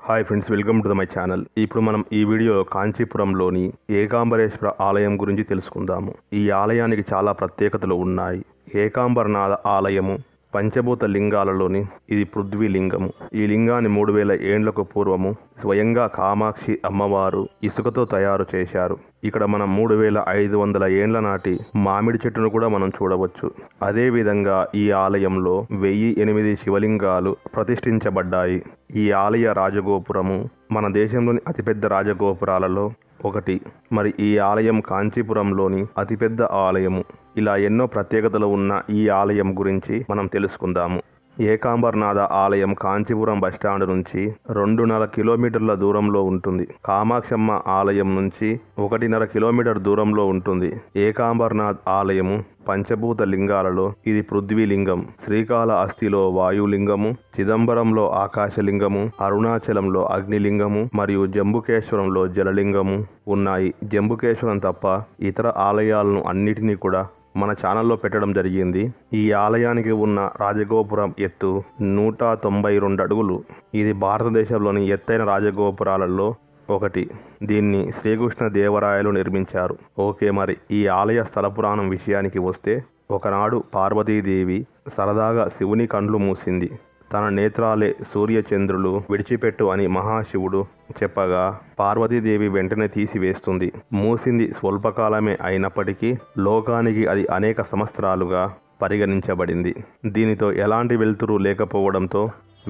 Hi friends, welcome to my channel. ఇప్పుడు మనం ఈ వీడియోలో కాంచీపురంలోని ఏకాంబరేశ్వర ఆలయం గురించి తెలుసుకుందాము. ఈ ఆలయానికి చాలా ప్రత్యేకతలు ఉన్నాయి. ఏకాంబరనాథ ఆలయము పంచభూత లింగాలలోని ఇది పృథ్వీ లింగము. ఈ లింగాన్ని 3000 ఏండ్లకు పూర్వము స్వయంగా కామాక్షి అమ్మవారు ఇసుకతో తయారు చేశారు. ఇక్కడ మనం 3500 ఏండ్ల నాటి మామిడి చెట్టును కూడా మనం చూడవచ్చు. అదేవిధంగా ఈ ఆలయంలో 1008 శివలింగాలు ప్రతిష్ఠించబడ్డాయి. ఈ ఆలయ రాజగోపురము మన దేశంలోని అతిపెద్ద రాజగోపురాలలో ఒకటి. మరి ఈ ఆలయం కాంచీపురంలోని అతిపెద్ద ఆలయము. ఇలా ఎన్నో ప్రత్యేకతలు ఉన్న ఈ ఆలయం గురించి మనం తెలుసుకుందాము. ఏకాంబరనాథ ఆలయం కాంచీపురం బస్టాండ్ నుంచి 2.5 కిలోమీటర్ల దూరంలో ఉంటుంది. కామాక్షమ్మ ఆలయం నుంచి 1.5 కిలోమీటర్ దూరంలో ఉంటుంది. ఏకాంబరనాథ్ ఆలయము పంచభూత లింగాలలో ఇది పృథ్వీ లింగం. శ్రీకాళహస్తిలో వాయులింగము, చిదంబరంలో ఆకాశలింగము, అరుణాచలంలో అగ్నిలింగము మరియు జంబుకేశ్వరంలో జలలింగము ఉన్నాయి. జంబుకేశ్వరం తప్ప ఇతర ఆలయాలను అన్నిటినీ కూడా మన ఛానల్లో పెట్టడం జరిగింది. ఈ ఆలయానికి ఉన్న రాజగోపురం ఎత్తు 192 అడుగులు. ఇది భారతదేశంలోని ఎత్తైన రాజగోపురాలలో ఒకటి. దీన్ని శ్రీకృష్ణ దేవరాయలు నిర్మించారు. ఓకే, మరి ఈ ఆలయ స్థల పురాణం విషయానికి వస్తే, ఒకనాడు పార్వతీదేవి సరదాగా శివుని కండ్లు మూసింది. తన నేత్రాలే సూర్యచంద్రులు విడిచిపెట్టు అని మహాశివుడు చెప్పగా పార్వతీదేవి వెంటనే తీసివేస్తుంది. మూసింది స్వల్పకాలమే అయినప్పటికీ లోకానికి అది అనేక సంవత్సరాలుగా పరిగణించబడింది. దీనితో ఎలాంటి వెలుతురు లేకపోవడంతో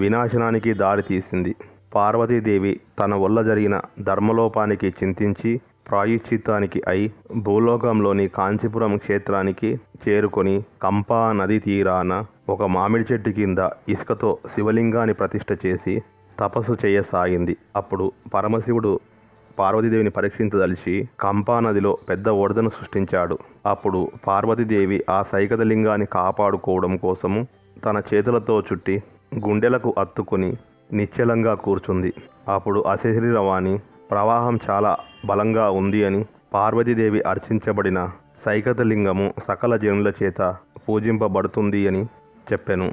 వినాశనానికి దారి తీసింది. పార్వతీదేవి తన వల్ల జరిగిన ధర్మలోపానికి చింతించి ప్రాయశ్చిత్తానికి అయి భూలోకంలోని కాంచీపురం క్షేత్రానికి చేరుకొని కంపా నది తీరాన ఒక మామిడి చెట్టు కింద ఇసుకతో శివలింగాన్ని ప్రతిష్ఠ చేసి తపస్సు చేయసాగింది. అప్పుడు పరమశివుడు పార్వతీదేవిని పరీక్షించదలిచి కంపా నదిలో పెద్ద వరదను సృష్టించాడు. అప్పుడు పార్వతీదేవి ఆ సైకత లింగాన్ని కాపాడుకోవడం కోసము తన చేతులతో చుట్టి గుండెలకు అత్తుకొని నిశ్చలంగా కూర్చుంది. అప్పుడు అశరీరవాణి ప్రవాహం చాలా బలంగా ఉంది అని పార్వతీదేవి అర్చించబడిన సైకతలింగము సకల జనుల చేత పూజింపబడుతుంది అని చెప్పెను.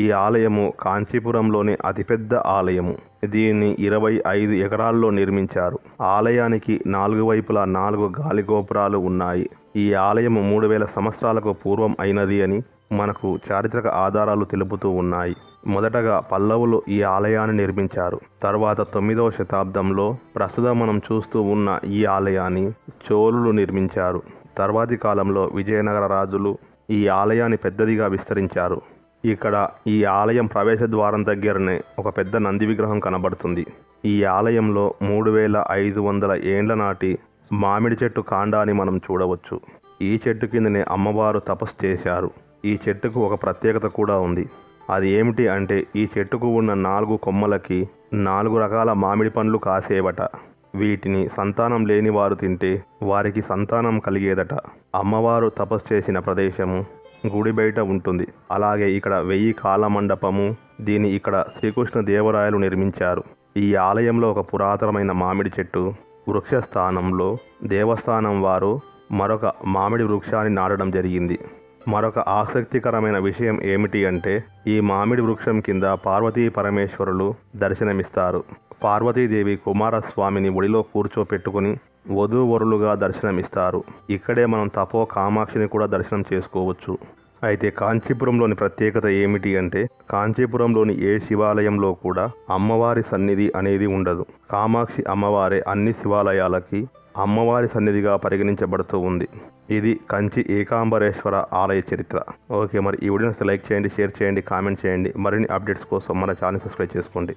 ఈ ఆలయము కాంచీపురంలోని అతిపెద్ద ఆలయము. దీన్ని 25 ఎకరాల్లో నిర్మించారు. ఆలయానికి 4 వైపులా 4 గాలిగోపురాలు ఉన్నాయి. ఈ ఆలయము 3000 సంవత్సరాలకు పూర్వం అయినది అని మనకు చారిత్రక ఆధారాలు తెలుపుతూ ఉన్నాయి. మొదటగా పల్లవులు ఈ ఆలయాన్ని నిర్మించారు. తర్వాత 9వ శతాబ్దంలో ప్రస్తుతం మనం చూస్తూ ఉన్న ఈ ఆలయాన్ని చోళులు నిర్మించారు. తర్వాతి కాలంలో విజయనగర రాజులు ఈ ఆలయాన్ని పెద్దదిగా విస్తరించారు. ఇక్కడ ఈ ఆలయం ప్రవేశ ద్వారం దగ్గరనే ఒక పెద్ద నంది విగ్రహం కనబడుతుంది. ఈ ఆలయంలో 3500 ఏండ్ల నాటి మామిడి చెట్టు కాండాన్ని మనం చూడవచ్చు. ఈ చెట్టు కిందనే అమ్మవారు తపస్సు చేశారు. ఈ చెట్టుకు ఒక ప్రత్యేకత కూడా ఉంది. అది ఏమిటి అంటే, ఈ చెట్టుకు ఉన్న 4 కొమ్మలకి 4 రకాల మామిడి పండ్లు కాసేవట. వీటిని సంతానం లేని వారు తింటే వారికి సంతానం కలిగేదట. అమ్మవారు తపస్సు చేసిన ప్రదేశము గుడి బయట ఉంటుంది. అలాగే ఇక్కడ 1000 కాల మండపము. దీన్ని ఇక్కడ శ్రీకృష్ణ దేవరాయలు నిర్మించారు. ఈ ఆలయంలో ఒక పురాతనమైన మామిడి చెట్టు వృక్ష స్థానంలో దేవస్థానం వారు మరొక మామిడి వృక్షాన్ని నాటడం జరిగింది. మరొక ఆసక్తికరమైన విషయం ఏమిటి అంటే, ఈ మామిడి వృక్షం కింద పార్వతీ పరమేశ్వరులు దర్శనమిస్తారు. పార్వతీదేవి కుమారస్వామిని ఒడిలో కూర్చోపెట్టుకుని వధూవరులుగా దర్శనమిస్తారు. ఇక్కడే మనం తపో కామాక్షిని కూడా దర్శనం చేసుకోవచ్చు. అయితే కాంచీపురంలోని ప్రత్యేకత ఏమిటి అంటే, కాంచీపురంలోని ఏ శివాలయంలో కూడా అమ్మవారి సన్నిధి అనేది ఉండదు. కామాక్షి అమ్మవారే అన్ని శివాలయాలకి అమ్మవారి సన్నిధిగా పరిగణించబడుతూ ఉంది. ఇది కంచి ఏకాంబరేశ్వర ఆలయ చరిత్ర. ఓకే, మరి ఈ వీడియోని లైక్ చేయండి, షేర్ చేయండి, కామెంట్ చేయండి. మరిన్ని అప్డేట్స్ కోసం మన ఛానల్ సబ్స్క్రైబ్ చేసుకోండి.